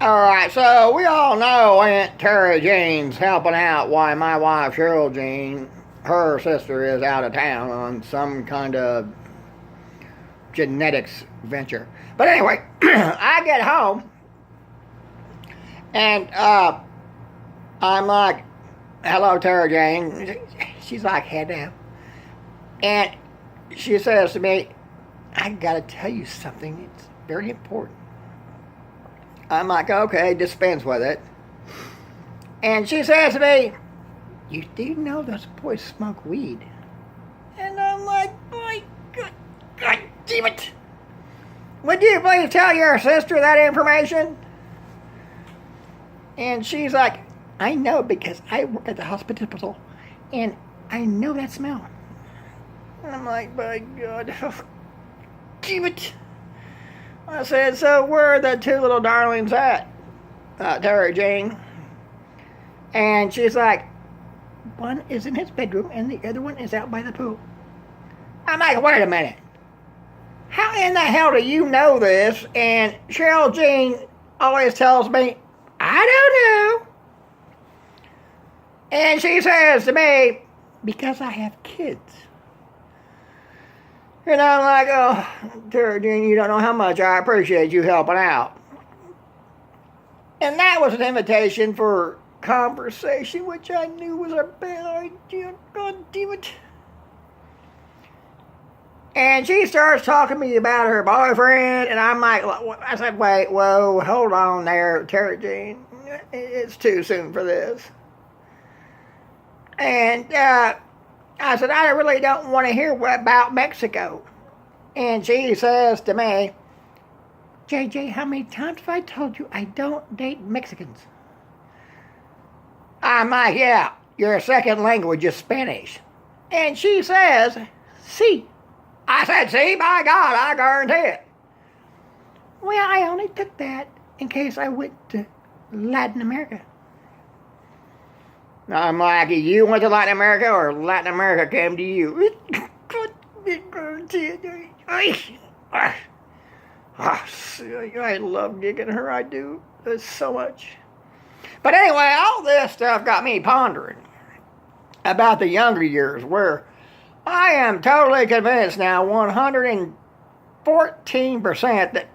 Alright, so we all know Aunt Tara Jane's helping out while my wife Cheryl Jane, her sister, is out of town on some kind of genetics venture. But anyway, I get home and I'm like, hello, Tara Jane. She's like, head down. And she says to me, I gotta tell you something. It's very important. I'm like, okay, dispense with it. And she says to me, you do know those boys smoke weed? And I'm like, my God damn it. Would you please tell your sister that information? And she's like, I know because I work at the hospital and I know that smell. And I'm like, my God, damn it. I said, so where are the two little darlings at, Tara Jane? And she's like, one is in his bedroom and the other one is out by the pool. I'm like, wait a minute. How in the hell do you know this? And Cheryl Jean always tells me, I don't know. And she says to me, because I have kids. And I'm like, oh, Tara Jean, you don't know how much I appreciate you helping out. And that was an invitation for conversation, which I knew was a bad idea. God damn it. And she starts talking to me about her boyfriend, and I'm like, I said, wait, whoa, hold on there, Tara Jean. It's too soon for this. And I said, I really don't want to hear about Mexico. And she says to me, JJ, how many times have I told you I don't date Mexicans? I'm like, yeah, your second language is Spanish. And she says, see. I said, see, by God, I guarantee it. Well, I only took that in case I went to Latin America. I'm like, you went to Latin America or Latin America came to you? I love digging her, I do. So much. But anyway, all this stuff got me pondering about the younger years where I am totally convinced now, 114%, that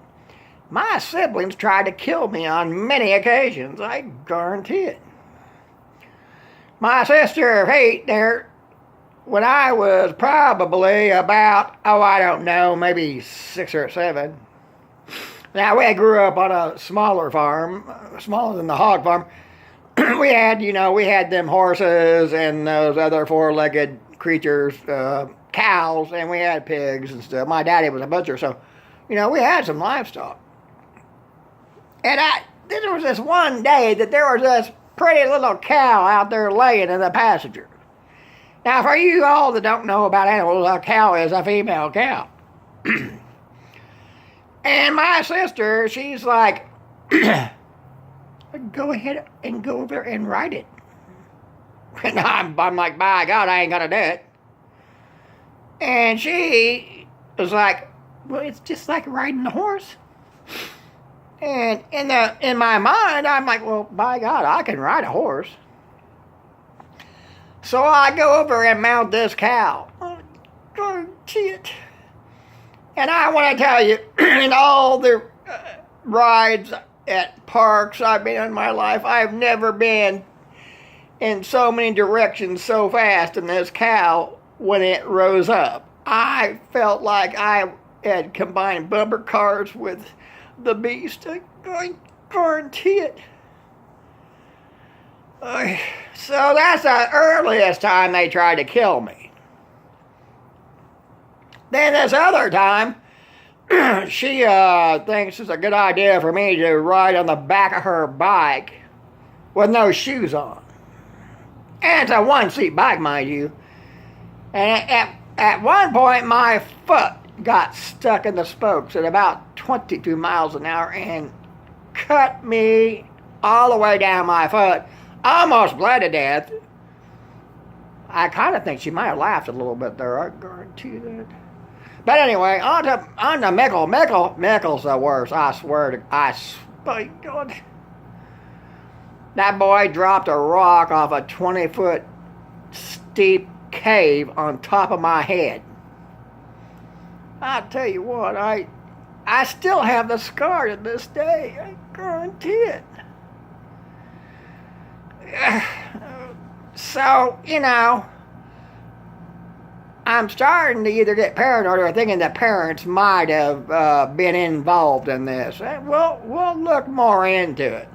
my siblings tried to kill me on many occasions. I guarantee it. My sister Kate there, when I was probably about, I don't know, maybe 6 or 7. Now, we grew up on a smaller farm, smaller than the hog farm. we had them horses and those other four-legged creatures, cows, and we had pigs and stuff. My daddy was a butcher, so, we had some livestock. And there was this one day that there was this pretty little cow out there laying in the pasture. Now, for you all that don't know about animals, a cow is a female cow. And my sister, she's like, go ahead and go over and ride it. And I'm like, by God, I ain't gonna do it. And she was like, well, it's just like riding a horse. And in my mind, I'm like, well, by God, I can ride a horse. So I go over and mount this cow. Oh, shit. And I want to tell you, in all the rides at parks I've been in my life, I've never been in so many directions so fast in this cow when it rose up. I felt like I had combined bumper cars with the beast. I guarantee it. So that's the earliest time they tried to kill me. Then this other time, she thinks it's a good idea for me to ride on the back of her bike with no shoes on. And it's a one-seat bike, mind you. And at one point, my foot got stuck in the spokes at about 22 miles an hour and cut me all the way down my foot. Almost bled to death. I kind of think she might have laughed a little bit there, I guarantee that. But anyway, on to Mickle. Mickle's the worst, I swear to God. That boy dropped a rock off a 20-foot steep cave on top of my head. I tell you what, I still have the scar to this day. I guarantee it. So, I'm starting to either get paranoid or thinking the parents might have been involved in this. We'll look more into it.